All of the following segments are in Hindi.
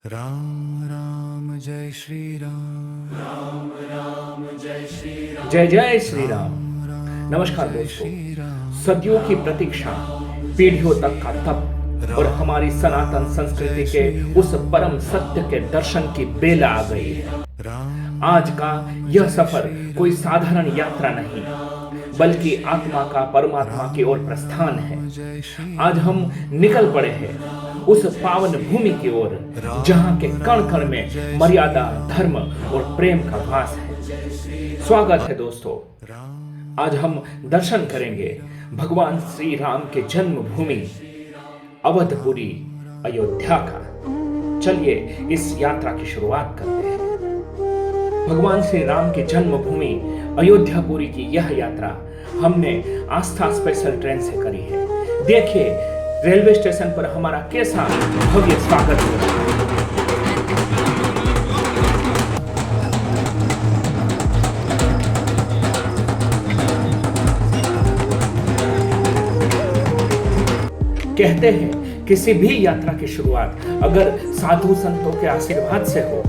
राम राम जय श्री राम। राम राम जय श्री राम। जय जय श्री राम। नमस्कार दोस्तों, सदियों की प्रतीक्षा, पीढ़ियों तक का तप और हमारी सनातन संस्कृति के उस परम सत्य के दर्शन की बेला आ गई है। आज का यह सफर कोई साधारण यात्रा नहीं, बल्कि आत्मा का परमात्मा की ओर प्रस्थान है। आज हम निकल पड़े हैं उस पावन भूमि की ओर, जहां के कण कण में मर्यादा, धर्म और प्रेम का वास है। स्वागत है दोस्तों। आज हम दर्शन करेंगे भगवान श्री राम के जन्मभूमि अवधपुरी अयोध्या का। चलिए इस यात्रा की शुरुआत करते हैं। भगवान श्री राम की जन्मभूमि अयोध्यापुरी की यह यात्रा हमने आस्था स्पेशल ट्रेन से करी है। देखिए रेलवे स्टेशन पर हमारा कैसा भव्य स्वागत हो रहा है। कहते हैं किसी भी यात्रा की शुरुआत अगर साधु संतों के आशीर्वाद से हो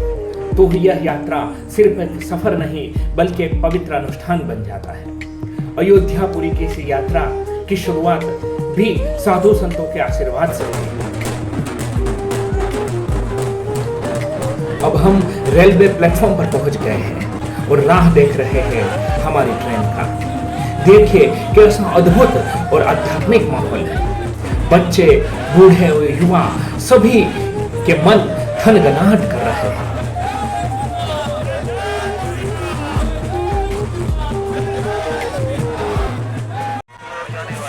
तो यह यात्रा सिर्फ एक सफर नहीं बल्कि एक पवित्र अनुष्ठान बन जाता है। अयोध्यापुरी की इस यात्रा की शुरुआत भी साधु संतों के आशीर्वाद से हुई। अब हम रेलवे प्लेटफॉर्म पर पहुंच गए हैं और राह देख रहे हैं हमारी ट्रेन का। देखिए कैसा अद्भुत और आध्यात्मिक माहौल है। बच्चे, बूढ़े और युवा सभी के मन थनगनाहट कर रहे हैं।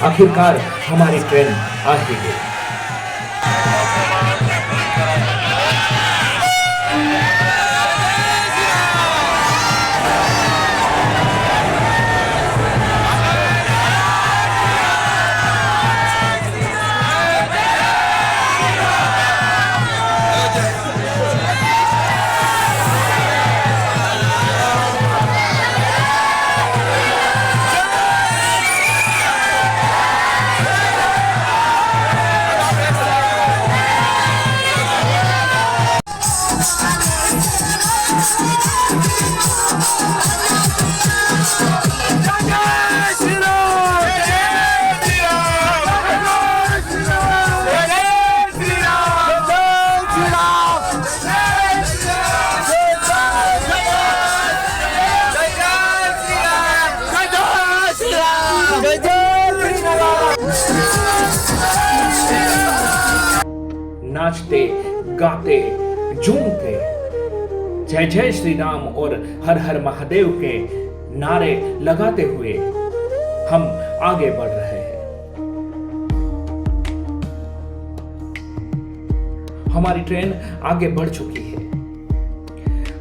आखिरकार हमारी ट्रेन आ ही गई। नाचते, गाते, झूमते जय जय श्री राम और हर हर महादेव के नारे लगाते हुए हम आगे बढ़ रहे हैं। हमारी ट्रेन आगे बढ़ चुकी है।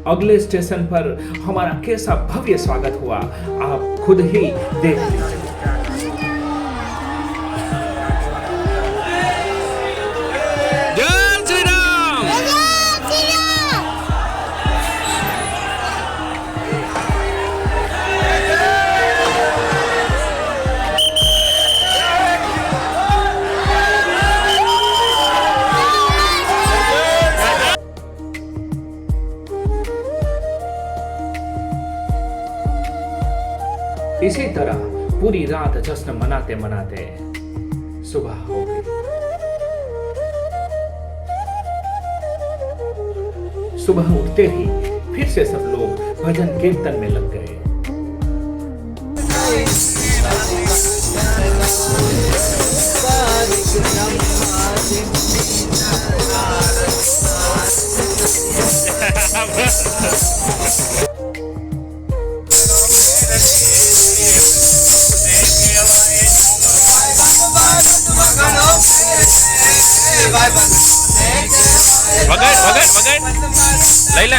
अगले स्टेशन पर हमारा कैसा भव्य स्वागत हुआ आप खुद ही देख लीजिए। इसी तरह पूरी रात जश्न मनाते मनाते सुबह हो गई। सुबह उठते ही फिर से सब लोग भजन कीर्तन में लग गए। लैला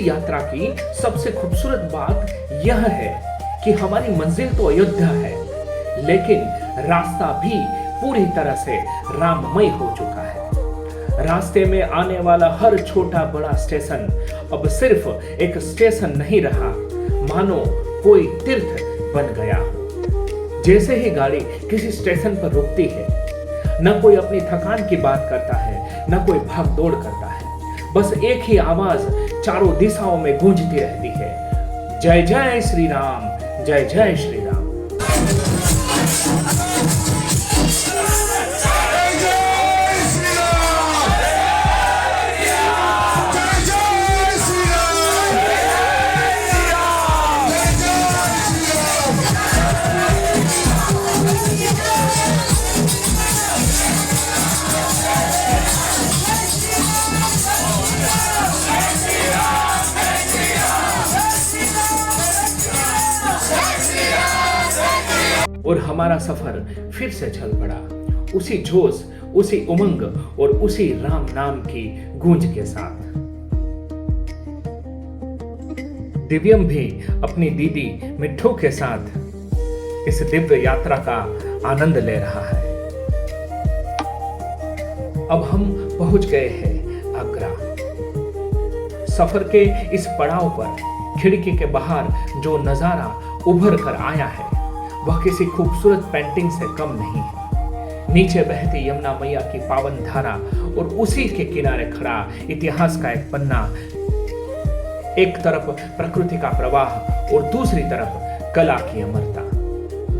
इस यात्रा की सबसे खूबसूरत बात यह है कि हमारी मंजिल तो अयोध्या है, लेकिन रास्ता भी पूरी तरह से राममय हो चुका है। रास्ते में आने वाला हर छोटा बड़ा स्टेशन अब सिर्फ एक स्टेशन नहीं रहा, मानो कोई तीर्थ बन गया हो। जैसे ही गाड़ी किसी स्टेशन पर रुकती है, न कोई अपनी थकान की बात करता है, न कोई भाग दौड़ करता है। बस एक ही आवाज चारों दिशाओं में गूंजती रहती है, जय जय श्री राम, जय जय श्री राम। और हमारा सफर फिर से चल पड़ा, उसी जोश, उसी उमंग और उसी राम नाम की गूंज के साथ। दिव्यम भी अपनी दीदी मिट्ठू के साथ इस दिव्य यात्रा का आनंद ले रहा है। अब हम पहुंच गए हैं आगरा। सफर के इस पड़ाव पर खिड़की के बाहर जो नजारा उभर कर आया है, वह किसी खूबसूरत पेंटिंग से कम नहीं है। नीचे बहती यमुना मैया की पावन धारा और उसी के किनारे खड़ा इतिहास का एक पन्ना। एक तरफ प्रकृति का प्रवाह और दूसरी तरफ कला की अमरता।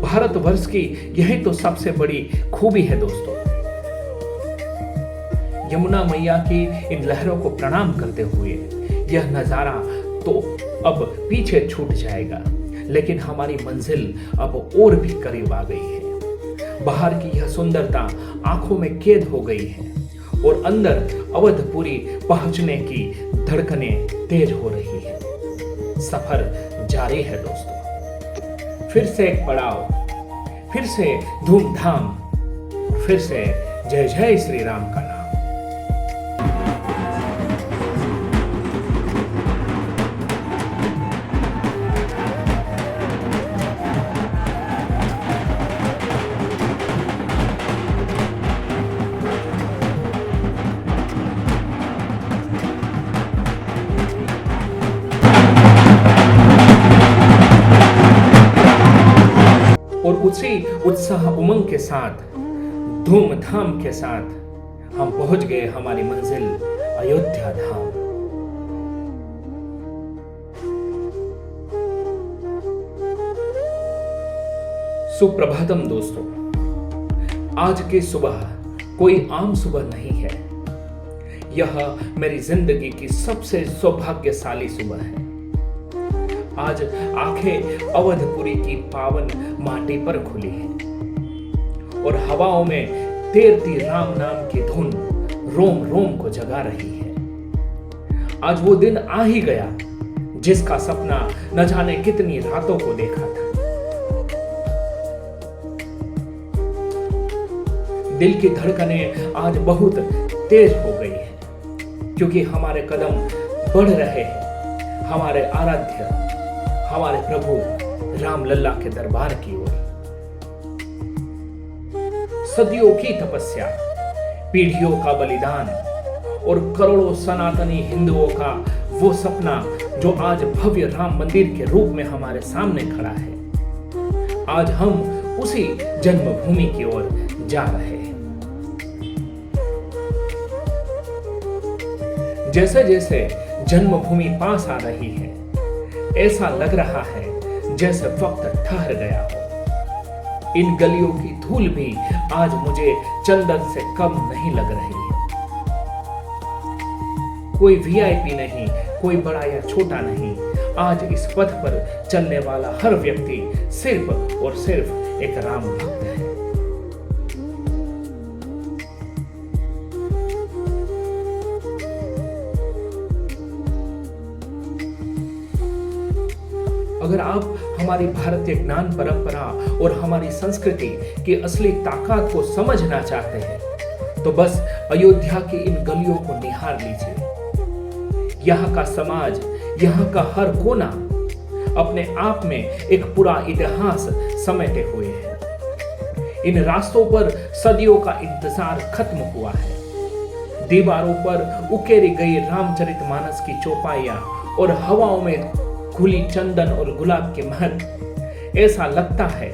भारतवर्ष की यही तो सबसे बड़ी खूबी है दोस्तों। यमुना मैया की इन लहरों को प्रणाम करते हुए यह नजारा तो अब पीछे छूट जाएगा, लेकिन हमारी मंजिल अब और भी करीब आ गई है। बाहर की यह सुंदरता आंखों में कैद हो गई है और अंदर अवधपुरी पहुंचने की धड़कनें तेज हो रही है। सफर जारी है दोस्तों। फिर से एक पड़ाव, फिर से धूमधाम, फिर से जय जय श्री राम का नाम। और उसी उत्साह उमंग के साथ, धूमधाम के साथ हम पहुंच गए हमारी मंजिल अयोध्या धाम। सुप्रभातम दोस्तों। आज की सुबह कोई आम सुबह नहीं है। यह मेरी जिंदगी की सबसे सौभाग्यशाली सुबह है। आज आंखें अवधपुरी की पावन माटी पर खुली हैं और हवाओं में तैरती राम नाम की धुन रोम रोम को जगा रही है। आज वो दिन आ ही गया जिसका सपना न जाने कितनी रातों को देखा था। दिल की धड़कनें आज बहुत तेज हो गई है, क्योंकि हमारे कदम बढ़ रहे हैं हमारे आराध्य, हमारे प्रभु राम लल्ला के दरबार की ओर। सदियों की तपस्या, पीढ़ियों का बलिदान और करोड़ों सनातनी हिंदुओं का वो सपना जो आज भव्य राम मंदिर के रूप में हमारे सामने खड़ा है। आज हम उसी जन्मभूमि की ओर जा रहे हैं। जैसे जैसे जन्मभूमि पास आ रही है, ऐसा लग रहा है जैसे वक्त ठहर गया हो। इन गलियों की धूल भी आज मुझे चंदन से कम नहीं लग रही है। कोई वीआईपी नहीं, कोई बड़ा या छोटा नहीं, आज इस पथ पर चलने वाला हर व्यक्ति सिर्फ और सिर्फ एक राम भक्त है। अगर आप हमारी भारतीय ज्ञान परंपरा और हमारी संस्कृति की असली ताकत को समझना चाहते हैं, तो बस अयोध्या की इन गलियों को निहार लीजिए। यहाँ का समाज, यहाँ का हर कोना अपने आप में एक पूरा इतिहास समेटे हुए है। इन रास्तों पर सदियों का इंतजार खत्म हुआ है। दीवारों पर उकेरी गई रामचरितमानस की चौपाइयां और हवाओं में खुली चंदन और गुलाब की महक, ऐसा लगता है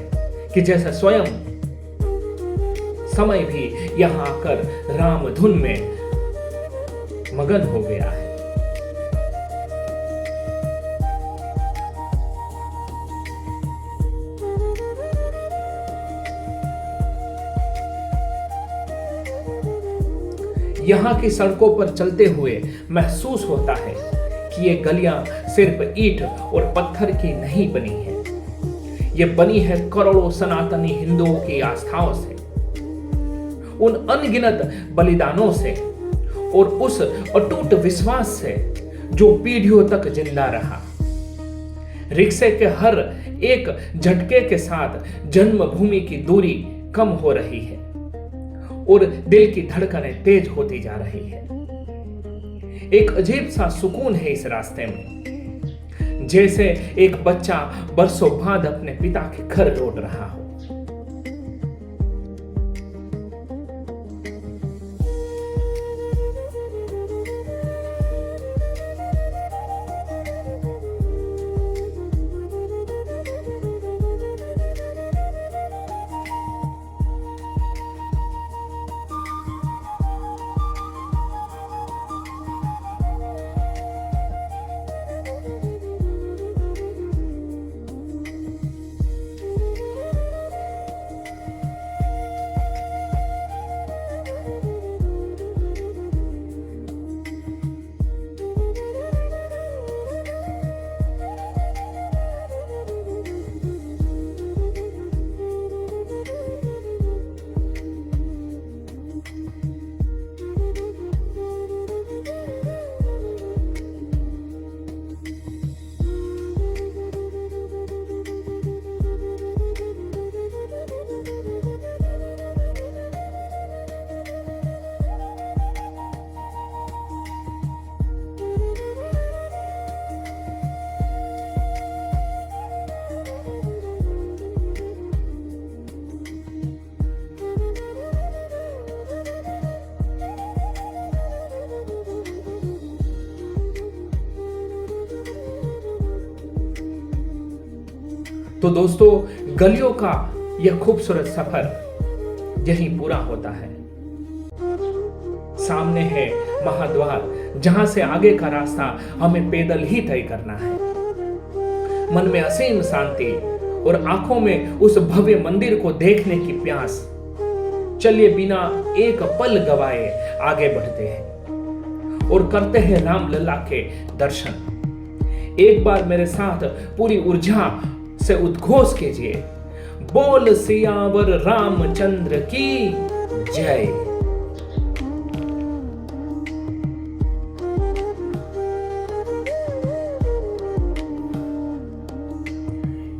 कि जैसे स्वयं समय भी यहां आकर राम धुन में मगन हो गया है। यहाँ की सड़कों पर चलते हुए महसूस होता है कि ये गलियां सिर्फ ईंट और पत्थर की नहीं बनी है। ये बनी है करोड़ों सनातनी हिंदुओं की आस्थाओं से, उन अनगिनत बलिदानों से और उस अटूट विश्वास से जो पीढ़ियों तक जिंदा रहा। रिक्शे के हर एक झटके के साथ जन्मभूमि की दूरी कम हो रही है और दिल की धड़कनें तेज होती जा रही है। एक अजीब सा सुकून है इस रास्ते में, जैसे एक बच्चा बरसों बाद अपने पिता के घर लौट रहा हो। तो दोस्तों, गलियों का यह खूबसूरत सफर यहीं पूरा होता है। सामने है महाद्वार, जहां से आगे का रास्ता हमें पैदल ही तय करना है। मन में असीम शांति और आंखों में उस भव्य मंदिर को देखने की प्यास। चलिए बिना एक पल गवाए आगे बढ़ते हैं और करते हैं राम लल्ला के दर्शन। एक बार मेरे साथ पूरी ऊर्जा से उद्घोष कीजिए, बोल सियावर रामचंद्र की जय।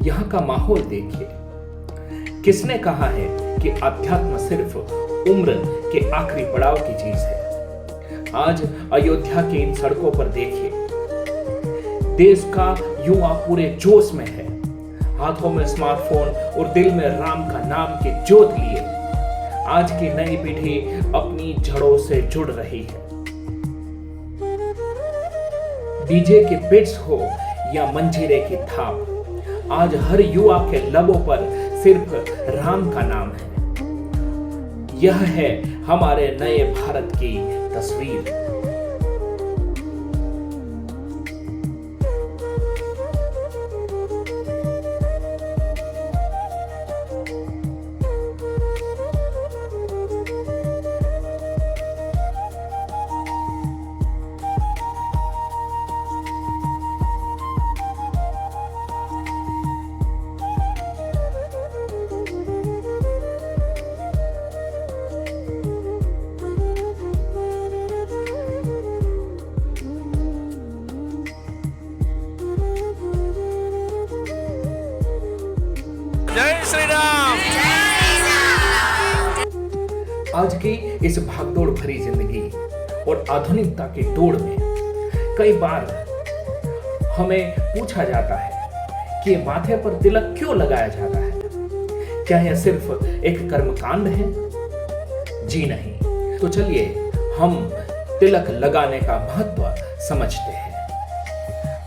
यहाँ का माहौल देखिए। किसने कहा है कि अध्यात्म सिर्फ उम्र के आखिरी पड़ाव की चीज है। आज अयोध्या की इन सड़कों पर देखिए, देश का युवा पूरे जोश में है, हाथों में स्मार्टफोन और दिल में राम का नाम की ज्योत लिए। आज की नई पीढ़ी अपनी जड़ों से जुड़ रही है। डीजे के बिट्स हो या मंजीरे की थाप, आज हर युवा के लबों पर सिर्फ राम का नाम है। यह है हमारे नए भारत की तस्वीर। जय श्री राम। आज की इस भागदौड़ भरी जिंदगी और आधुनिकता की दौड़ में कई बार हमें पूछा जाता है कि माथे पर तिलक क्यों लगाया जाता है? क्या यह सिर्फ एक कर्मकांड है? जी नहीं। तो चलिए हम तिलक लगाने का महत्व समझते हैं।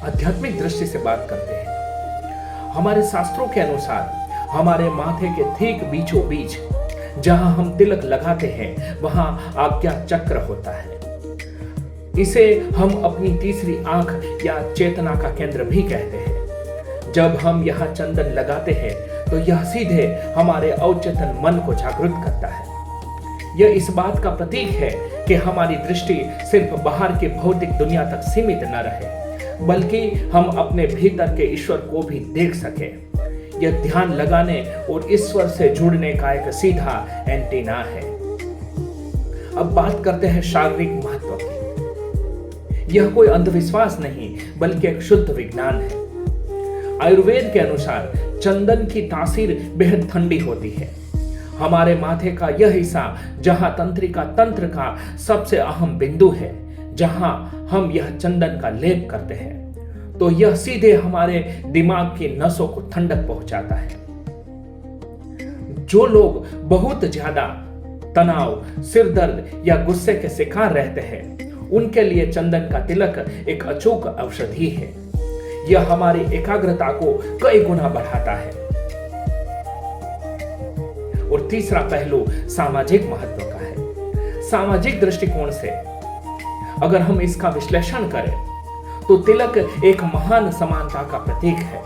आध्यात्मिक दृष्टि से बात करते हैं। हमारे शास्त्रों के अनुसार हमारे माथे के ठीक बीचों बीच जहां हम तिलक लगाते हैं वहां आज्ञा चक्र होता है। इसे हम अपनी तीसरी आंख या चेतना का केंद्र भी कहते हैं। जब हम यहाँ चंदन लगाते हैं तो यह सीधे हमारे अवचेतन मन को जागृत करता है। यह इस बात का प्रतीक है कि हमारी दृष्टि सिर्फ बाहर की भौतिक दुनिया तक सीमित न रहे, बल्कि हम अपने भीतर के ईश्वर को भी देख सके। यह ध्यान लगाने और ईश्वर से जुड़ने का एक सीधा एंटीना है। अब बात करते हैं शारीरिक महत्व की। यह कोई अंधविश्वास नहीं, बल्कि एक शुद्ध विज्ञान है। आयुर्वेद के अनुसार चंदन की तासीर बेहद ठंडी होती है। हमारे माथे का यह हिस्सा जहां तंत्रिका तंत्र का सबसे अहम बिंदु है, जहां हम यह चंदन का लेप करते हैं, तो यह सीधे हमारे दिमाग की नसों को ठंडक पहुंचाता है। जो लोग बहुत ज्यादा तनाव, सिर दर्द या गुस्से के शिकार रहते हैं, उनके लिए चंदन का तिलक एक अचूक औषधि है। यह हमारी एकाग्रता को कई गुना बढ़ाता है। और तीसरा पहलू सामाजिक महत्व का है। सामाजिक दृष्टिकोण से अगर हम इसका विश्लेषण करें तो तिलक एक महान समानता का प्रतीक है।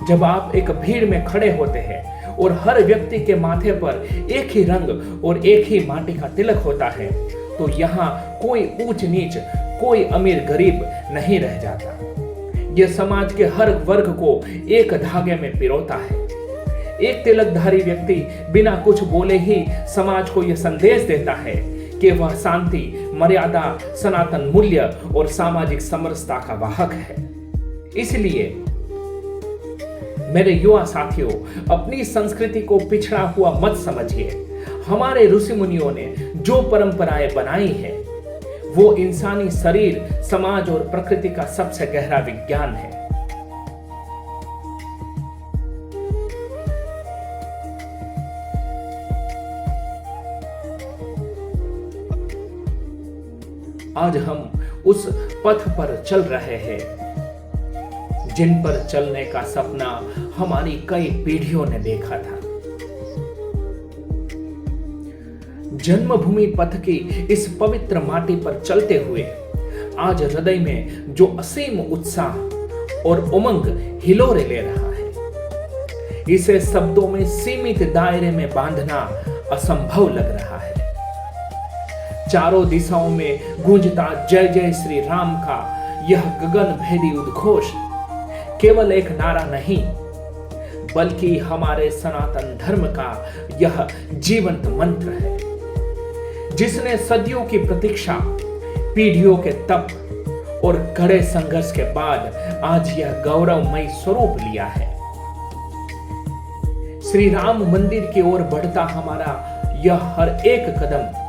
जब आप एक भीड़ में खड़े होते हैं और हर व्यक्ति के माथे पर एक ही रंग और एक ही माटी का तिलक होता है, तो यहाँ कोई ऊंच नीच, कोई अमीर गरीब नहीं रह जाता। यह समाज के हर वर्ग को एक धागे में पिरोता है। एक तिलकधारी व्यक्ति बिना कुछ बोले ही समाज को यह संदेश देता है कि वह शांति, मर्यादा, सनातन मूल्य और सामाजिक समरसता का वाहक है। इसलिए मेरे युवा साथियों, अपनी संस्कृति को पिछड़ा हुआ मत समझिए। हमारे ऋषि मुनियों ने जो परंपराएं बनाई हैं, वो इंसानी शरीर, समाज और प्रकृति का सबसे गहरा विज्ञान है। आज हम उस पथ पर चल रहे हैं जिन पर चलने का सपना हमारी कई पीढ़ियों ने देखा था। जन्मभूमि पथ की इस पवित्र माटी पर चलते हुए आज हृदय में जो असीम उत्साह और उमंग हिलोरे ले रहा है, इसे शब्दों में सीमित दायरे में बांधना असंभव लग रहा है। चारों दिशाओं में गूंजता जय जय श्री राम का यह गगन भेदी उद्घोष केवल एक नारा नहीं, बल्कि हमारे सनातन धर्म का यह जीवंत मंत्र है, जिसने सदियों की प्रतीक्षा, पीढ़ियों के तप और कड़े संघर्ष के बाद आज यह गौरवमयी स्वरूप लिया है। श्री राम मंदिर की ओर बढ़ता हमारा यह हर एक कदम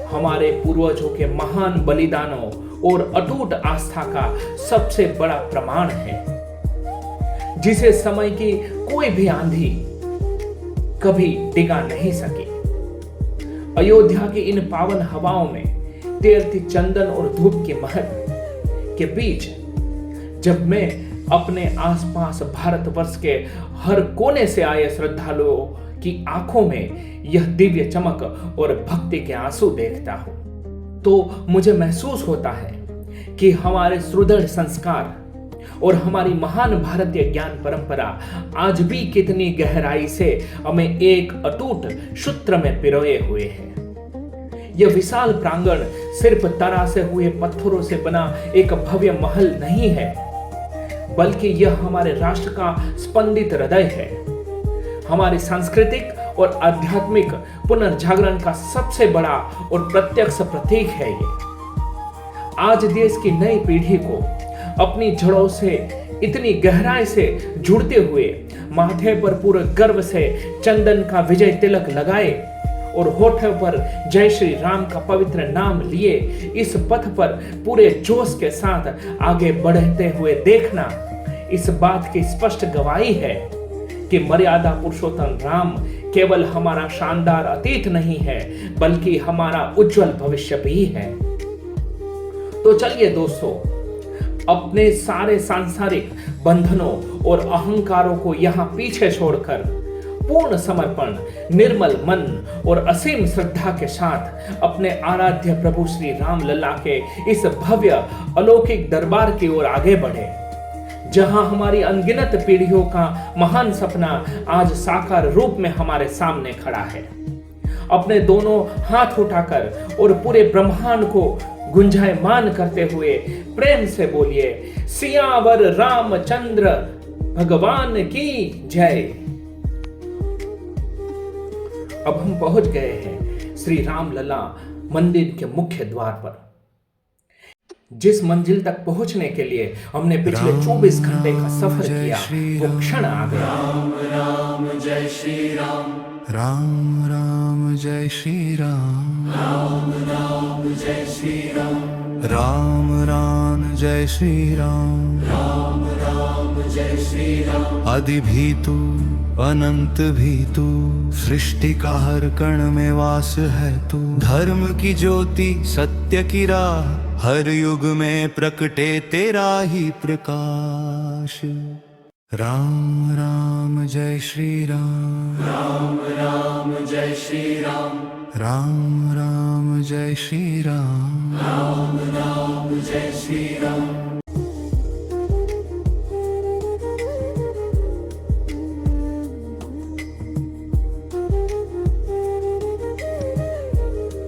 हमारे पूर्वजों के महान बलिदानों और अटूट आस्था का सबसे बड़ा प्रमाण है, जिसे समय की कोई भी आंधी कभी डिगा नहीं सकी। अयोध्या की इन पावन हवाओं में तैरती चंदन और धूप की महक के बीच जब मैं अपने आसपास भारतवर्ष के हर कोने से आए श्रद्धालुओं की आंखों में यह दिव्य चमक और भक्ति के आंसू देखता हूं, तो मुझे महसूस होता है कि हमारे सुदृढ़ संस्कार और हमारी महान भारतीय ज्ञान परंपरा आज भी कितनी गहराई से हमें एक अटूट सूत्र में पिरोए हुए है। यह विशाल प्रांगण सिर्फ तरासे हुए पत्थरों से बना एक भव्य महल नहीं है, बल्कि यह हमारे राष्ट्र का स्पंदित हृदय है। हमारी सांस्कृतिक और आध्यात्मिक पुनर्जागरण का सबसे बड़ा और प्रत्यक्ष प्रतीक है ये। आज देश की नई पीढ़ी को अपनी जड़ों से इतनी गहराई से जुड़ते हुए माथे पर पूरे गर्व से चंदन का विजय तिलक लगाए और होठों पर जय श्री राम का पवित्र नाम लिए इस पथ पर पूरे जोश के साथ आगे बढ़ते हुए देखना इस बात की स्पष्ट गवाही है कि मर्यादा पुरुषोत्तम राम केवल हमारा शानदार अतीत नहीं है बल्कि हमारा उज्जवल भविष्य भी है। तो चलिए दोस्तों, अपने सारे सांसारिक बंधनों और अहंकारों को यहाँ पीछे छोड़कर पूर्ण समर्पण, निर्मल मन और असीम श्रद्धा के साथ अपने आराध्य प्रभु श्री राम लल्ला के इस भव्य अलौकिक दरबार की ओर आगे बढ़े, जहां हमारी अनगिनत पीढ़ियों का महान सपना आज साकार रूप में हमारे सामने खड़ा है। अपने दोनों हाथ उठाकर और पूरे ब्रह्मांड को गुंजायमान करते हुए प्रेम से बोलिए, सियावर रामचंद्र भगवान की जय। अब हम पहुंच गए हैं श्री राम लला मंदिर के मुख्य द्वार पर। जिस मंजिल तक पहुंचने के लिए हमने पिछले 24 घंटे का सफर किया वो क्षण आ गया। राम राम जय श्री राम, राम राम जय श्री राम, राम राम जय श्री राम, राम राम जय श्री राम, राम राम जय श्री राम। आदि भी तू अनंत भी तू, सृष्टि का हर कण में वास है तू। धर्म की ज्योति सत्य की राह, हर युग में प्रकटे तेरा ही प्रकाश। राम राम जय श्री राम, राम राम जय श्री राम, राम राम जय श्री राम, राम राम जय श्री राम।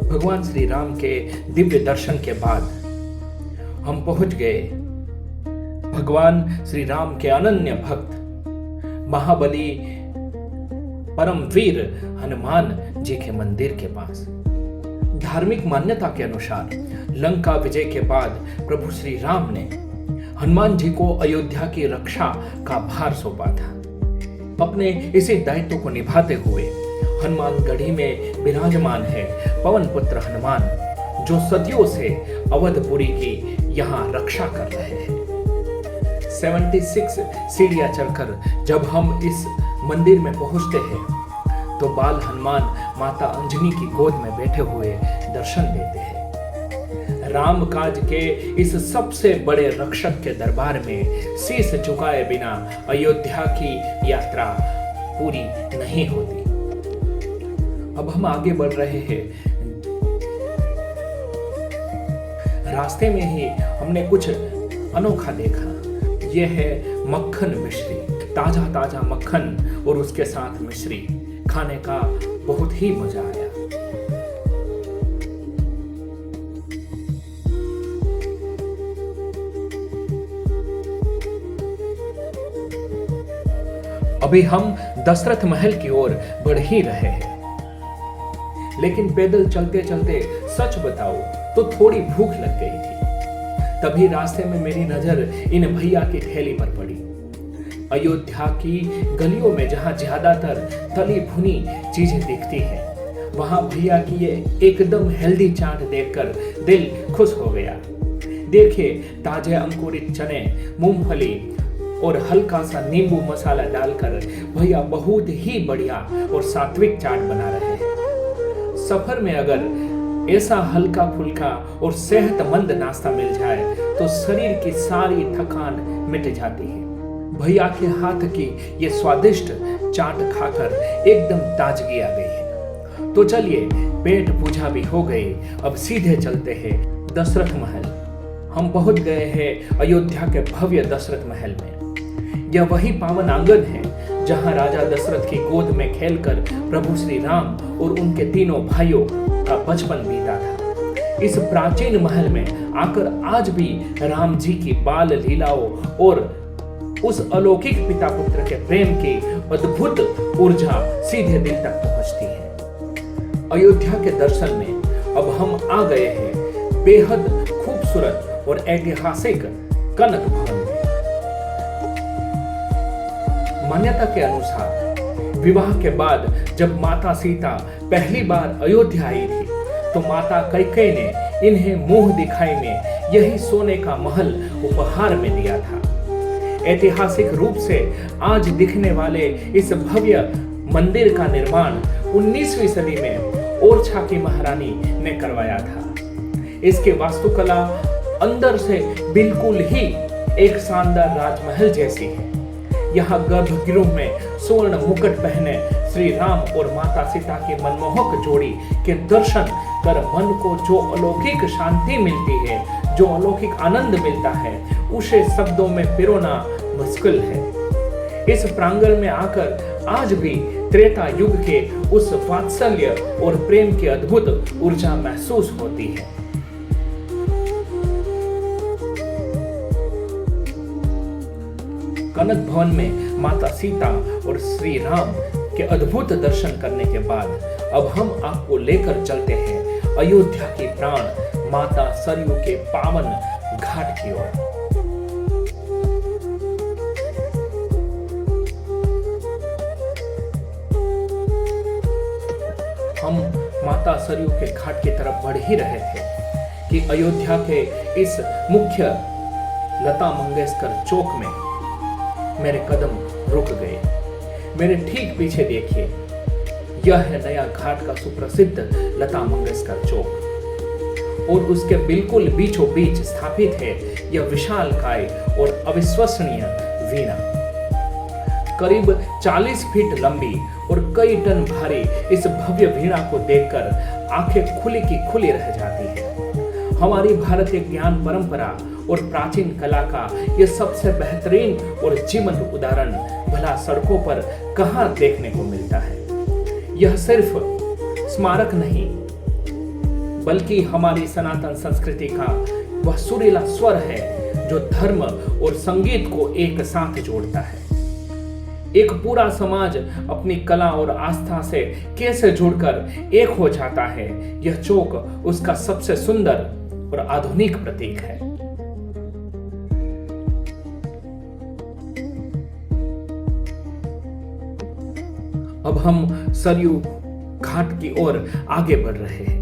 भगवान श्री राम के दिव्य दर्शन के बाद हम पहुंच गए भगवान श्री राम के अनन्य भक्त महाबली परम वीर हनुमान जी के मंदिर के पास। धार्मिक मान्यता के अनुसार लंका विजय के बाद प्रभु श्री राम ने हनुमान जी को अयोध्या की रक्षा का भार सौंपा था। अपने इसी दायित्व को निभाते हुए हनुमान गढ़ी में विराजमान है पवन पुत्र हनुमान, जो सदियों से अवधपुरी की यहाँ रक्षा कर रहे हैं। 76 सीढ़ियां चढ़कर जब हम इस मंदिर में पहुंचते हैं तो बाल हनुमान माता अंजनी की गोद में बैठे हुए दर्शन देते हैं। राम काज के इस सबसे बड़े रक्षक के दरबार में शीश झुकाए बिना अयोध्या की यात्रा पूरी नहीं होती। अब हम आगे बढ़ रहे हैं। रास्ते में ही हमने कुछ अनोखा देखा। यह है मक्खन मिश्री, ताजा ताजा मक्खन और उसके साथ मिश्री खाने का बहुत ही मजा आया। अभी हम दशरथ महल की ओर बढ़ ही रहे हैं, लेकिन पैदल चलते चलते सच बताओ तो थोड़ी भूख लग गई थी। तभी रास्ते में मेरी नजर इन भैया की ठेली पर पड़ी। अयोध्या की गलियों में जहां ज्यादातर तली भुनी चीजें दिखती हैं, वहां भैया की ये एकदम हेल्दी चाट देखकर दिल खुश हो गया। देखिए, ताजे अंकुरित चने, मूंगफली और हल्का सा नींबू मसाला डालकर भैया बहुत ही बढ़िया और सात्विक चाट बना रहे हैं। सफर में अगर ऐसा हल्का फुल्का और सेहतमंद नाश्ता मिल जाए तो शरीर की सारी थकान मिट जाती है। भैया के हाथ की ये स्वादिष्ट चाट खाकर एकदम ताजगी आ गई है। तो चलिए, पेट पूजा भी हो गई, अब सीधे चलते हैं दशरथ महल। हम पहुंच गए हैं अयोध्या के भव्य दशरथ महल में। यह वही पावन आंगन है जहां राजा दशरथ की गोद में खेलकर प्रभु श्री राम और उनके तीनों भाइयों का बचपन बीता था। इस प्राचीन महल में आकर आज भी राम जी की बाल लीलाओं और उस अलौकिक पिता पुत्र के प्रेम की अद्भुत ऊर्जा सीधे दिल तक पहुंचती है। अयोध्या के दर्शन में अब हम आ गए हैं बेहद खूबसूरत और ऐतिहासिक कनक भवन में। मान्यता के अनुसार विवाह के बाद जब माता सीता पहली बार अयोध्या आई थी तो माता कैकेयी ने इन्हें मुंह दिखाई में यही सोने का महल उपहार में दिया था। ऐतिहासिक रूप से आज दिखने वाले इस भव्य मंदिर का निर्माण 19वीं सदी में ओरछा की महारानी ने करवाया था। इसकी वास्तुकला अंदर से बिल्कुल ही एक शानदार राजमहल जैसी है। यहाँ गर्भगृह में स्वर्ण मुकुट पहने श्री राम और माता सीता की मनमोहक जोड़ी के दर्शन कर मन को जो अलौकिक शांति मिलती है, जो अलौकिक आनंद मिलता है, उसे शब्दों में पिरोना मुश्किल है। इस प्रांगण में आकर आज भी त्रेता युग के उस वात्सल्य और प्रेम की अद्भुत ऊर्जा महसूस होती है। कनक भवन में माता सीता और श्री राम के अद्भुत दर्शन करने के बाद अब हम आपको लेकर चलते हैं अयोध्या की प्राण माता सरयू के पावन घाट की ओर। हम माता सरयू के घाट की तरफ बढ़ ही रहे थे कि अयोध्या के इस मुख्य लता मंगेशकर चौक में मेरे कदम रुक गए। मेरे ठीक पीछे देखिए, यह है नया घाट का सुप्रसिद्ध लता मंगेशकर चौक और उसके बिल्कुल बीचों बीच स्थापित है यह विशालकाय और अविश्वसनीय वीणा। करीब 40 फीट लंबी और कई टन भारी इस भव्य वीणा को देखकर आंखें खुली की खुली रह जाती है। हमारी भारतीय ज्ञान परंपरा और प्राचीन कला का यह सबसे बेहतरीन और जीवंत उदाहरण भला सड़कों पर कहां देखने को मिलता है। यह सिर्फ स्मारक नहीं बल्कि हमारी सनातन संस्कृति का वह सुरीला स्वर है जो धर्म और संगीत को एक साथ जोड़ता है। एक पूरा समाज अपनी कला और आस्था से कैसे जुड़कर एक हो जाता है, यह चौक उसका सबसे सुंदर और आधुनिक प्रतीक है। अब हम सरयू घाट की ओर आगे बढ़ रहे हैं।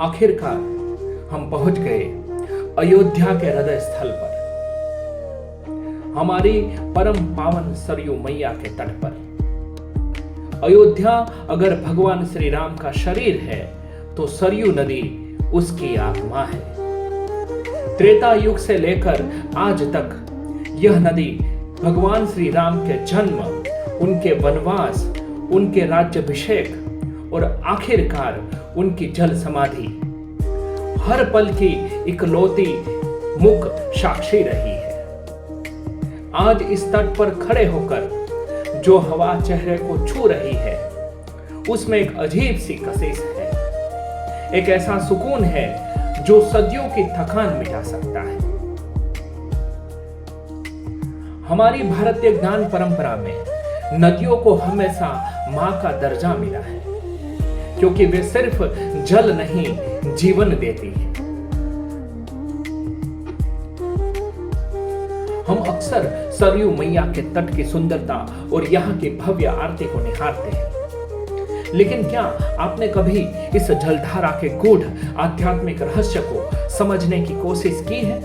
आखिरकार हम पहुंच गए अयोध्या के हृदय स्थल पर, हमारी परम पावन सरयू मैया के तट पर। अयोध्या अगर भगवान श्री राम का शरीर है तो सरयू नदी उसकी आत्मा है। त्रेता युग से लेकर आज तक यह नदी भगवान श्री राम के जन्म, उनके वनवास, उनके राज्याभिषेक और आखिरकार उनकी जल समाधि हर पल की इकलौती मुख साक्षी रही है। आज इस तट पर खड़े होकर जो हवा चेहरे को छू रही है उसमें एक अजीब सी कशिश है, एक ऐसा सुकून है जो सदियों की थकान मिटा सकता है। हमारी भारतीय ज्ञान परंपरा में नदियों को हमेशा मां का दर्जा मिला है क्योंकि वे सिर्फ जल नहीं जीवन देती है। हम अक्सर सरयू मैया के तट की सुंदरता और यहाँ की भव्य आरती को निहारते हैं, लेकिन क्या आपने कभी इस जलधारा के गूढ़ आध्यात्मिक रहस्य को समझने की कोशिश की है?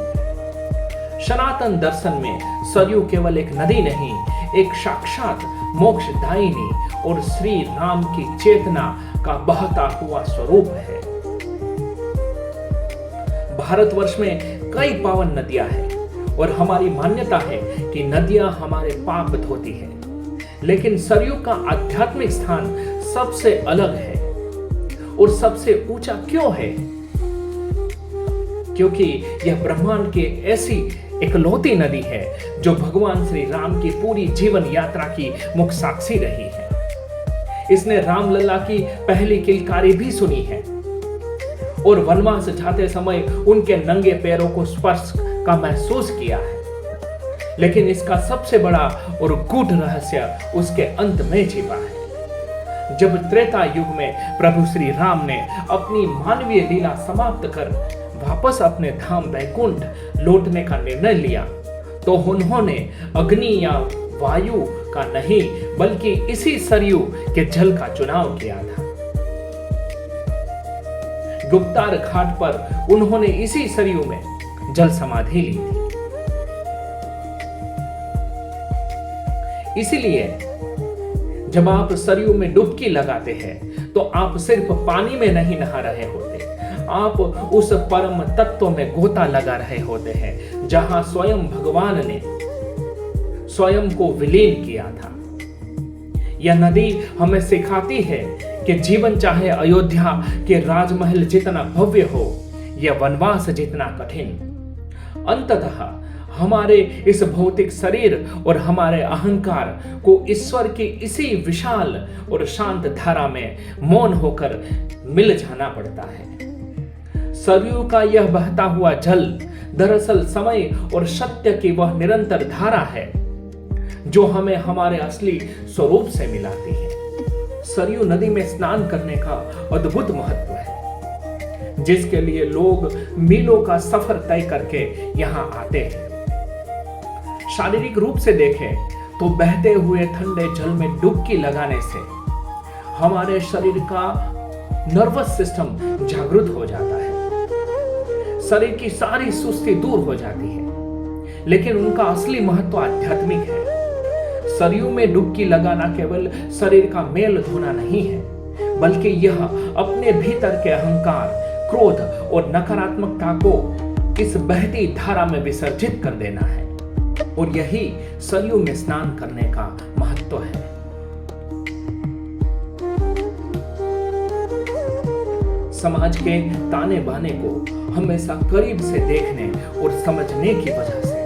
सनातन दर्शन में सरयू केवल एक नदी नहीं, एक साक्षात मोक्षदायिनी और श्री राम की चेतना का बहता हुआ स्वरूप है। भारतवर्ष में कई पावन नदियां हैं और हमारी मान्यता है कि नदियां हमारे पाप धोती हैं, लेकिन सरयू का आध्यात्मिक स्थान सबसे अलग है और सबसे ऊंचा क्यों है? क्योंकि यह ब्रह्मांड की ऐसी इकलौती नदी है जो भगवान श्री राम की पूरी जीवन यात्रा की मुख्य साक्षी रही है। इसने रामलला की पहली किलकारी भी सुनी है और वनवास जाते समय उनके नंगे पैरों को स्पर्श का महसूस किया है। लेकिन इसका सबसे बड़ा और गूढ़ रहस्य उसके अंत में छिपा है। जब त्रेता युग में प्रभु श्री राम ने अपनी मानवीय लीला समाप्त कर वापस अपने धाम वैकुंठ लौटने का निर्णय लिया, तो उन्होंने अग्नि या वायु का नहीं बल्कि इसी सरयू के जल का चुनाव किया था। गुप्तार घाट पर उन्होंने इसी सरयू में जल समाधि ली थी। इसीलिए जब आप सरयू में डुबकी लगाते हैं तो आप सिर्फ पानी में नहीं नहा रहे होते, आप उस परम तत्व में गोता लगा रहे होते हैं जहां स्वयं भगवान ने स्वयं को विलीन किया था। यह नदी हमें सिखाती है कि जीवन चाहे अयोध्या के राजमहल जितना भव्य हो या वनवास जितना कठिन, अंततः हमारे इस भौतिक शरीर और हमारे अहंकार को ईश्वर की इसी विशाल और शांत धारा में मौन होकर मिल जाना पड़ता है। सरयू का यह बहता हुआ जल दरअसल समय और सत्य की वह निरंतर धारा है जो हमें हमारे असली स्वरूप से मिलाती है। सरयू नदी में स्नान करने का अद्भुत महत्व है, जिसके लिए लोग मीलों का सफर तय करके यहाँ आते हैं। शारीरिक रूप से देखें तो बहते हुए ठंडे जल में डुबकी लगाने से हमारे शरीर का नर्वस सिस्टम जागृत हो जाता है, शरीर की सारी सुस्ती दूर हो जाती है। लेकिन उनका असली महत्व आध्यात्मिक है। सरयू में डुबकी लगाना केवल शरीर का मेल धोना नहीं है, बल्कि यह अपने भीतर के अहंकार, क्रोध और नकारात्मकता को इस बहती धारा में विसर्जित कर देना है। और यही सरयू में स्नान करने का महत्व है। समाज के ताने बाने को हमेशा करीब से देखने और समझने की वजह से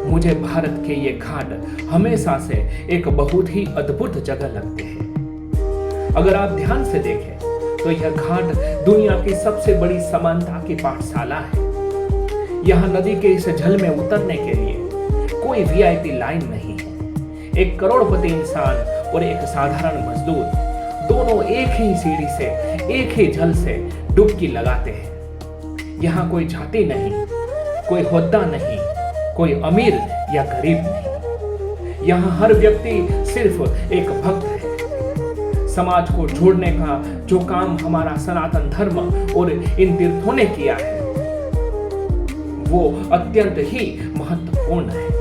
मुझे भारत के ये घाट हमेशा से एक बहुत ही अद्भुत जगह लगते हैं। अगर आप ध्यान से देखें तो यह घाट दुनिया की सबसे बड़ी समानता की पाठशाला है। यहाँ नदी के इस जल में उतरने के लिए कोई वीआईपी लाइन नहीं है। एक करोड़पति इंसान और एक साधारण मजदूर दोनों एक ही सीढ़ी से, एक ही जल से डुबकी लगाते हैं। यहाँ कोई जाति नहीं, कोई होद्दा नहीं, कोई अमीर या गरीब नहीं। यहाँ हर व्यक्ति सिर्फ एक भक्त है। समाज को जोड़ने का जो काम हमारा सनातन धर्म और इन तीर्थों ने किया है वो अत्यंत ही महत्वपूर्ण है।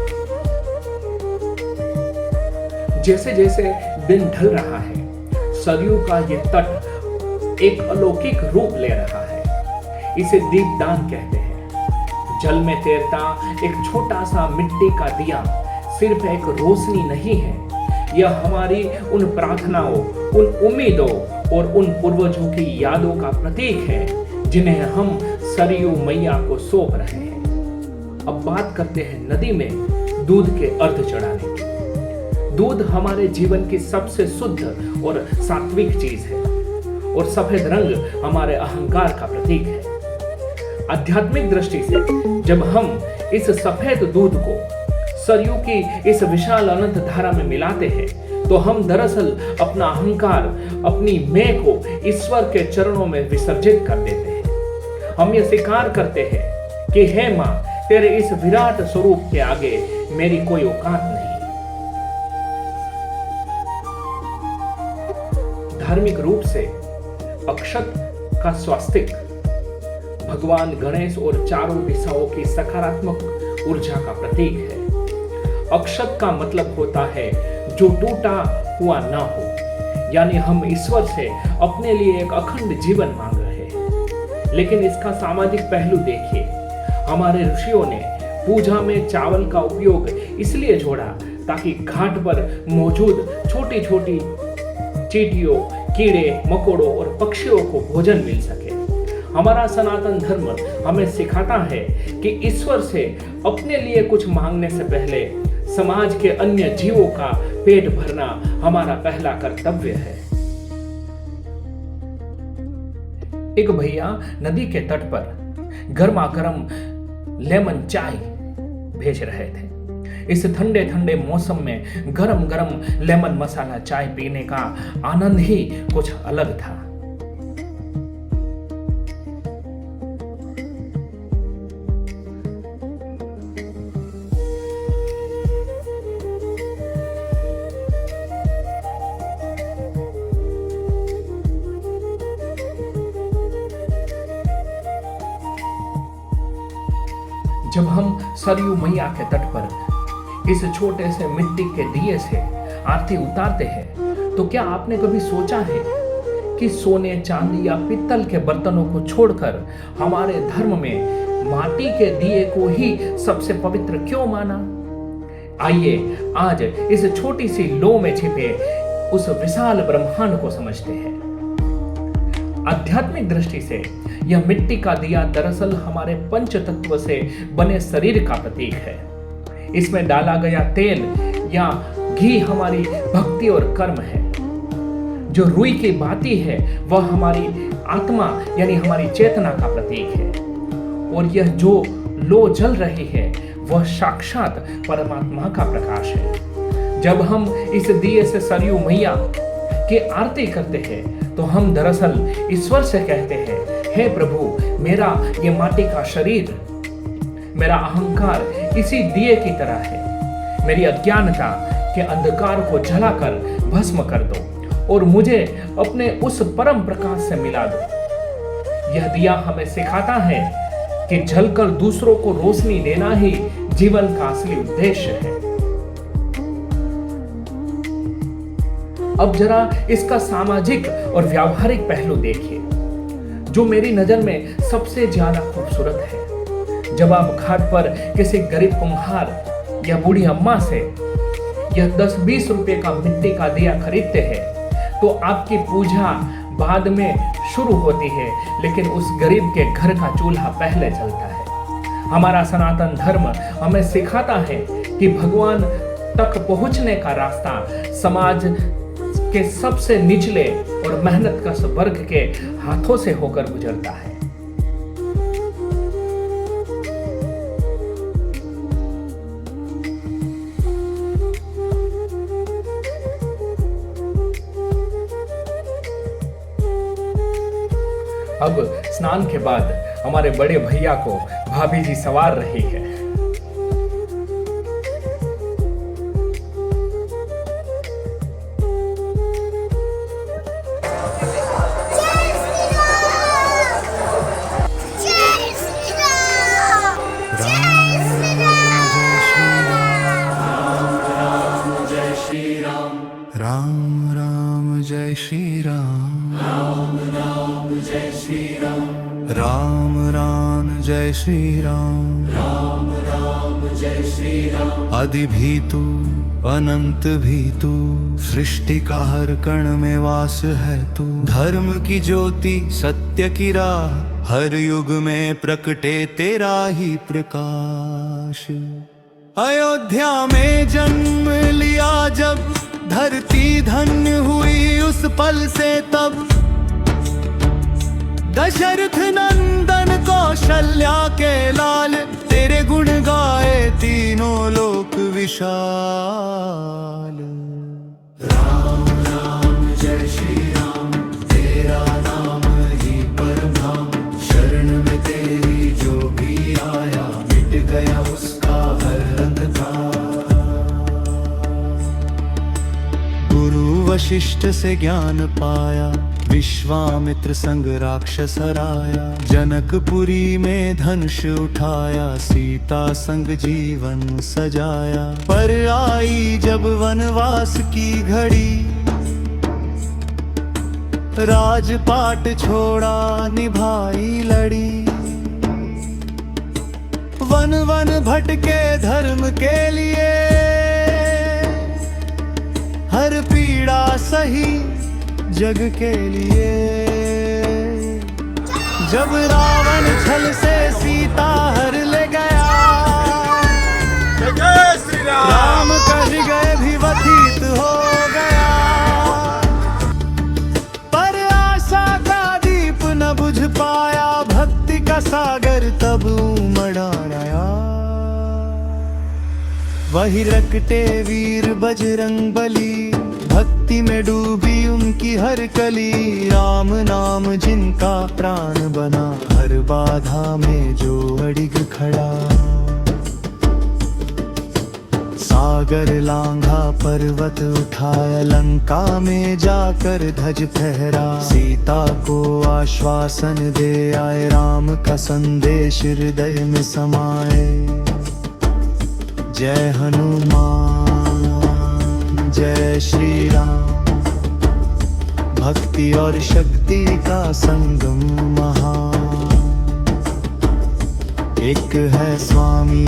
जैसे जैसे दिन ढल रहा है, सरयू का ये तट एक अलौकिक रूप ले रहा है। इसे दीपदान कहते हैं। जल में तैरता एक छोटा सा मिट्टी का दिया सिर्फ एक रोशनी नहीं है, यह हमारी उन प्रार्थनाओं, उन उम्मीदों और उन पूर्वजों की यादों का प्रतीक है जिन्हें हम सरयू मैया को सौंप रहे हैं। अब बात करते हैं नदी में दूध के अर्ध चढ़ाने की। दूध हमारे जीवन की सबसे शुद्ध और सात्विक चीज है और सफेद रंग हमारे अहंकार का प्रतीक है। आध्यात्मिक दृष्टि से जब हम इस सफेद दूध को सरयू की इस विशाल अनंत धारा में मिलाते हैं तो हम दरअसल अपना अहंकार, अपनी मैं को ईश्वर के चरणों में विसर्जित कर देते हैं। हम ये स्वीकार करते हैं कि हे मां, तेरे इस विराट स्वरूप के आगे मेरी कोई औकात नहीं। धार्मिक रूप से अक्षत का स्वास्तिक भगवान गणेश और चारों दिशाओं की सकारात्मक ऊर्जा का प्रतीक है। अक्षत का मतलब होता है जो टूटा हुआ ना हो, यानी हम ईश्वर से अपने लिए एक अखंड जीवन मांग रहे हैं। लेकिन इसका सामाजिक पहलू देखिए। हमारे ऋषियों ने पूजा में चावल का उपयोग इसलिए जोड़ा ताकि घाट पर मौजूद छोटी छोटी चींटियों, कीड़े मकोड़ों और पक्षियों को भोजन मिल सके। हमारा सनातन धर्म हमें सिखाता है कि ईश्वर से अपने लिए कुछ मांगने से पहले समाज के अन्य जीवों का पेट भरना हमारा पहला कर्तव्य है। एक भैया नदी के तट पर गर्मा गर्म लेमन चाय भेज रहे थे। इस ठंडे ठंडे मौसम में गरम गरम लेमन मसाला चाय पीने का आनंद ही कुछ अलग था। जब हम सरयू मैया के तट पर इस छोटे से मिट्टी के दिए से आरती उतारते हैं तो क्या आपने कभी सोचा है कि सोने चांदी या पित्तल के बर्तनों को छोड़कर हमारे धर्म में माटी के दिए को ही सबसे पवित्र क्यों माना? आइए आज इस छोटी सी लो में छिपे उस विशाल ब्रह्मांड को समझते हैं। आध्यात्मिक दृष्टि से यह मिट्टी का दिया दरअसल हमारे पंच तत्व से बने शरीर का प्रतीक है। इसमें डाला गया तेल या घी हमारी भक्ति और कर्म है। जो रुई की बाती है वह हमारी आत्मा यानी हमारी चेतना का प्रतीक है। और यह जो लो जल रही है वह साक्षात परमात्मा का प्रकाश है। जब हम इस दिए से सरयू मैया की आरती करते हैं तो हम दरअसल ईश्वर से कहते हैं, हे प्रभु, मेरा ये माटी का शरीर, मेरा अहंकार इसी दिए की तरह है। मेरी अज्ञानता के अंधकार को जलाकर भस्म कर दो और मुझे अपने उस परम प्रकाश से मिला दो। यह दिया हमें सिखाता है कि जलकर दूसरों को रोशनी देना ही जीवन का असली उद्देश्य है। अब जरा इसका सामाजिक और व्यावहारिक पहलू देखिए, जो मेरी नजर में सबसे ज्यादा खूबसूरत है। जब आप घाट पर किसी गरीब कुम्हार या बूढ़ी अम्मा से यह 10-20 रुपए का मिट्टी का दिया खरीदते हैं तो आपकी पूजा बाद में शुरू होती है, लेकिन उस गरीब के घर का चूल्हा पहले जलता है। हमारा सनातन धर्म हमें सिखाता है कि भगवान तक पहुंचने का रास्ता समाज के सबसे निचले और मेहनतकश वर्ग के हाथों से होकर गुजरता है। अब स्नान के बाद हमारे बड़े भैया को भाभी जी सवार रही है। राम राम जय श्री राम, राम राम जय श्री राम, राम राम जय श्री राम, राम राम जय श्री राम। आदि भी तू अनंत भी तू, सृष्टि का हर कण में वास है तू। धर्म की ज्योति सत्य की राह, हर युग में प्रकटे तेरा ही प्रकाश। अयोध्या में जन्म लिया जब, धरती धन्य हुई उस पल से तब। दशरथ नंदन कौशल्या के लाल, तेरे गुण गाए तीनों लोक विशाल। राम राम जय श्री राम, तेरा नाम ही परम धाम। शरण में तेरी जो भी आया, मिट गया उसका हर अंधकार। वशिष्ठ से ज्ञान पाया, विश्वामित्र संग राक्षस हराया। जनकपुरी में धनुष उठाया, सीता संग जीवन सजाया। पर आई जब वनवास की घड़ी, राजपाट छोड़ा निभाई लड़ी। वन वन भटके धर्म के लिए, हर पीड़ा सही जग के लिए। जब रावण छल से सीता हर ले गया, जय श्री राम। राम कह गए भी व्यतीत हो गया। पर आशा का दीप न बुझ पाया, भक्ति का सागर तब उमड़ा आया। वही रकटे वीर बजरंग बली, भक्ति में डूबी उनकी हर कली। राम नाम जिनका प्राण बना, हर बाधा में जो अड़िग खड़ा। सागर लांघा पर्वत उठाया, लंका में जाकर ध्वज फहरा। सीता को आश्वासन दे आए, राम का संदेश हृदय में समाए। जय हनुमान जय श्री राम, भक्ति और शक्ति का संगम महान। एक है स्वामी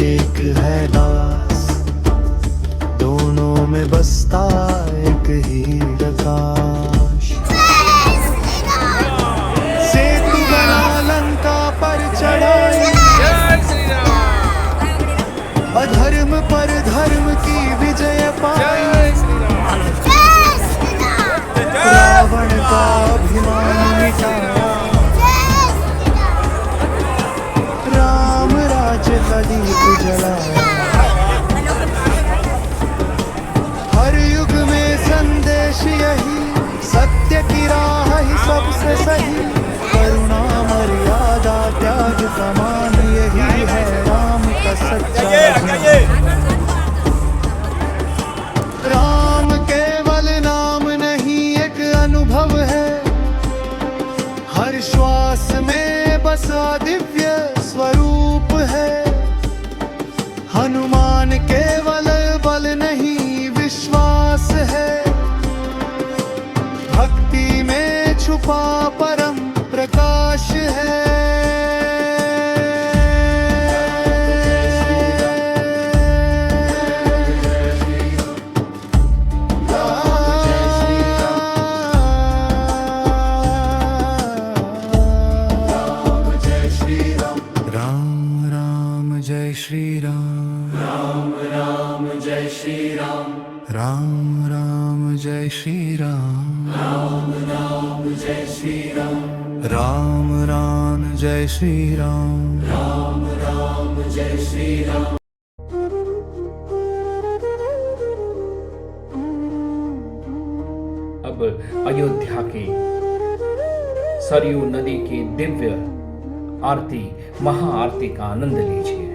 एक है दास, दोनों में बसता एक ही प्रकाश। सेतु बना लंका पर चढ़ाई, अधर्म पर धर्म की विजय पाई। रावण का अभिमान मिटाया, राम राज्य का दीप जलाया। हर युग में संदेश यही, सत्य की राह ही सबसे सही। करुणा मर्यादा त्याग का मान, यही है राम का सच्चा ध्यान। राम केवल नाम नहीं एक अनुभव है, हर श्वास में बसा दिव्य स्वरूप है। हनुमान केवल बल नहीं विश्वास है, भक्ति में छुपा परम प्रकाश है। जय श्री राम, राम राम जय श्री राम, राम राम जय श्री राम, राम राम जय श्री राम, राम राम जय श्री राम, राम राम जय श्री राम। अब अयोध्या की सरयू नदी की दिव्य आरती महाआरती का आनंद लीजिए।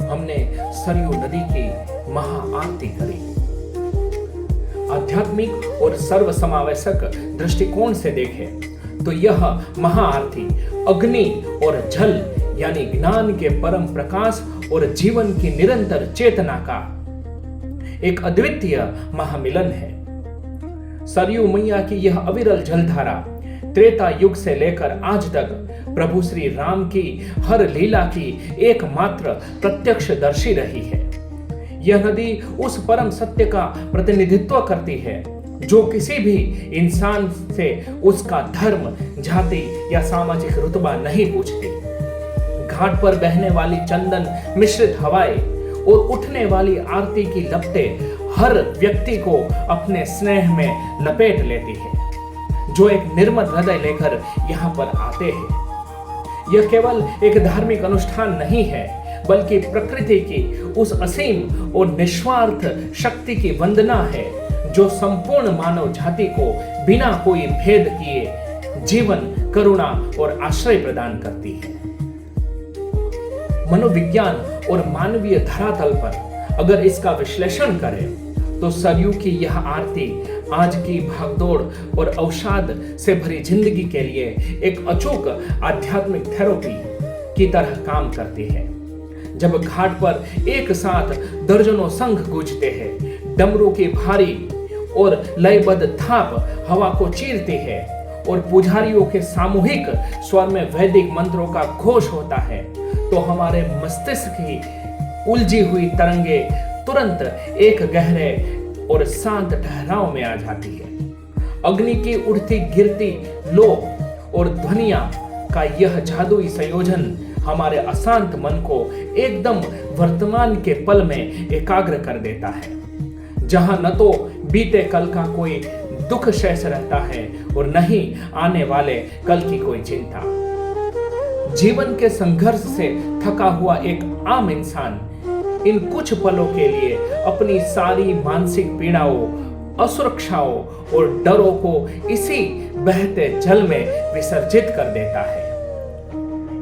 हमने सरयू नदी की महाआरती करी। आध्यात्मिक और सर्वसमावेशक दृष्टिकोण से देखें तो यह महाआरती अग्नि और जल यानी ज्ञान के परम प्रकाश और जीवन की निरंतर चेतना का एक अद्वितीय महामिलन है। सरयू मैया की यह अविरल जलधारा त्रेता युग से लेकर आज तक प्रभु श्री राम की हर लीला की एकमात्र प्रत्यक्षदर्शी रही है। यह नदी उस परम सत्य का प्रतिनिधित्व करती है जो किसी भी इंसान से उसका धर्म, जाति या सामाजिक रुतबा नहीं पूछती। घाट पर बहने वाली चंदन मिश्रित हवाएं और उठने वाली आरती की लपटें हर व्यक्ति को अपने स्नेह में लपेट लेती है जो एक निर्मल हृदय लेकर यहाँ पर आते हैं। यह केवल एक धार्मिक अनुष्ठान नहीं है बल्कि प्रकृति की उस असीम और निस्वार्थ शक्ति की वंदना है जो संपूर्ण मानव जाति को बिना कोई भेद किए जीवन, करुणा और आश्रय प्रदान करती है। मनोविज्ञान और मानवीय धरातल पर अगर इसका विश्लेषण करें तो सरयू की यह आरती आज की भागदौड़ और अवसाद से भरी जिंदगी के लिए एक अचूक आध्यात्मिक थेरेपी की तरह काम करती है। जब घाट पर एक साथ दर्जनों शंख गूंजते हैं, डमरू की भारी और लयबद्ध थाप हवा को चीरती है और पुजारियों के सामूहिक स्वर में वैदिक मंत्रों का घोष होता है, तो हमारे मस्तिष्क की उलझी हुई तरंगे तुरंत एक गहरे और शांत ठहराव में आ जाती है। अग्नि की उड़ती गिरती लो और ध्वनियां का यह जादुई संयोजन हमारे अशांत मन को एकदम वर्तमान के पल में एकाग्र कर देता है, जहां न तो बीते कल का कोई दुख शेष रहता है और न ही आने वाले कल की कोई चिंता। जीवन के संघर्ष से थका हुआ एक आम इंसान इन कुछ पलों के लिए अपनी सारी मानसिक पीड़ाओं, असुरक्षाओं और डरों को इसी बहते जल में विसर्जित कर देता है।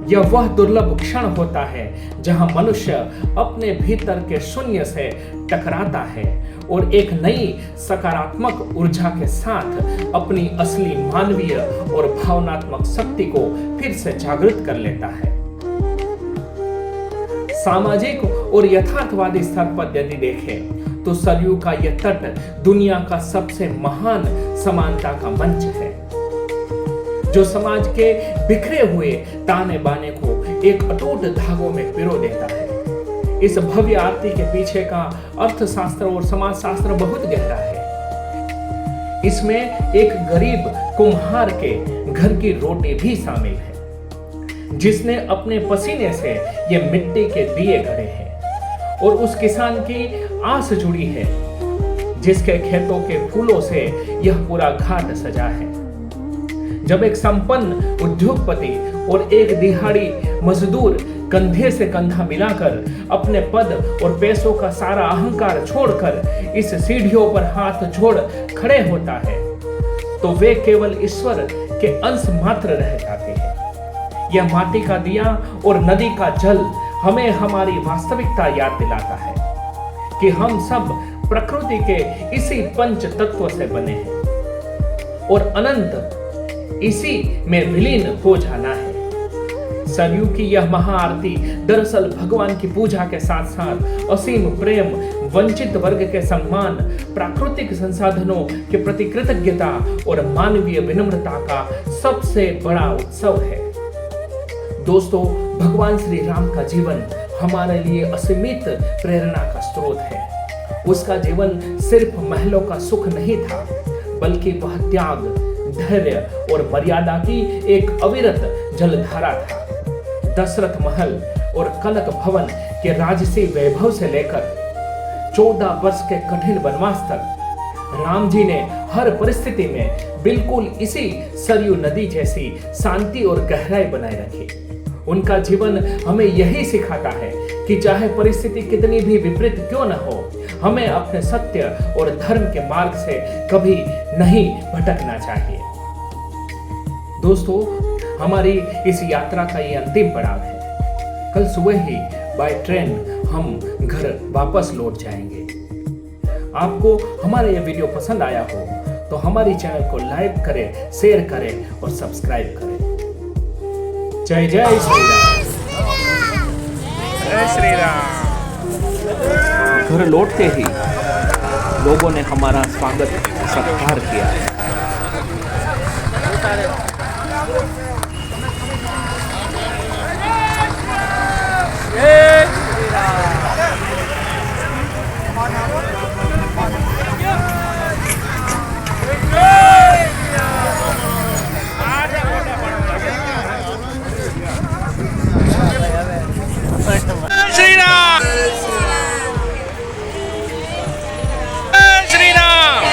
यह वह दुर्लभ क्षण होता है जहां मनुष्य अपने भीतर के शून्य से टकराता है और एक नई सकारात्मक ऊर्जा के साथ अपनी असली मानवीय और भावनात्मक शक्ति को फिर से जागृत कर लेता है। सामाजिक और यथार्थवादी स्तर पर यदि देखें तो सरयू का यह तट दुनिया का सबसे महान समानता का मंच है, जो समाज के बिखरे हुए ताने बाने को एक अटूट धागों में पिरो देता है। इस भव्य आरती के पीछे का अर्थशास्त्र और समाजशास्त्र बहुत गहरा है। इसमें एक गरीब कुम्हार के घर की रोटी भी शामिल है, जिसने अपने पसीने से ये मिट्टी के दिए गढ़े हैं, और उस किसान की आस जुड़ी है जिसके खेतों के फूलों से यह पूरा घाट सजा है। जब एक संपन्न उद्योगपति और एक दिहाड़ी मजदूर कंधे से कंधा मिलाकर अपने पद और पैसों का सारा अहंकार छोड़कर इस सीढ़ियों पर हाथ जोड़ खड़े होता है, तो वे केवल ईश्वर के अंश मात्र रह जाते हैं। यह माटी का दिया और नदी का जल हमें हमारी वास्तविकता याद दिलाता है कि हम सब प्रकृति के इसी पंच तत्व से बने हैं और अनंत इसी में विलीन हो जाना है। सरयू की यह महाआरती दरअसल भगवान की पूजा के साथ साथ असीम प्रेम, वंचित वर्ग के सम्मान, प्राकृतिक संसाधनों के प्रति कृतज्ञता और मानवीय विनम्रता का सबसे बड़ा उत्सव है। दोस्तों, भगवान श्री राम का जीवन हमारे लिए असीमित प्रेरणा का स्रोत है। उसका जीवन सिर्फ महलों का सुख नहीं था, बल्कि वह त्याग, धैर्य और मर्यादा की एक अविरत जलधारा था। दशरथ महल और कनक भवन के राजसी वैभव से लेकर 14 वर्ष के कठिन वनवास तक राम जी ने हर परिस्थिति में बिल्कुल इसी सरयू नदी जैसी शांति और गहराई बनाए रखी। उनका जीवन हमें यही सिखाता है कि चाहे परिस्थिति कितनी भी विपरीत क्यों न हो, हमें अपने सत्य और धर्म के मार्ग से कभी नहीं भटकना चाहिए। दोस्तों, हमारी इस यात्रा का ये अंतिम पड़ाव है। कल सुबह ही बाय ट्रेन हम घर वापस लौट जाएंगे। आपको हमारा ये वीडियो पसंद आया हो तो हमारी चैनल को लाइक करें, शेयर करें और सब्सक्राइब करें। जय जय श्री राम। जय श्री राम। घर लौटते ही लोगों ने हमारा स्वागत सत्कार किया। श्री राम। श्री राम।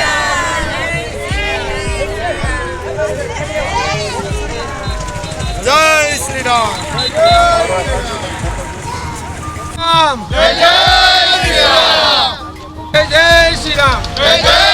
जय श्री राम। जय जय श्री राम। जय जय श्री राम।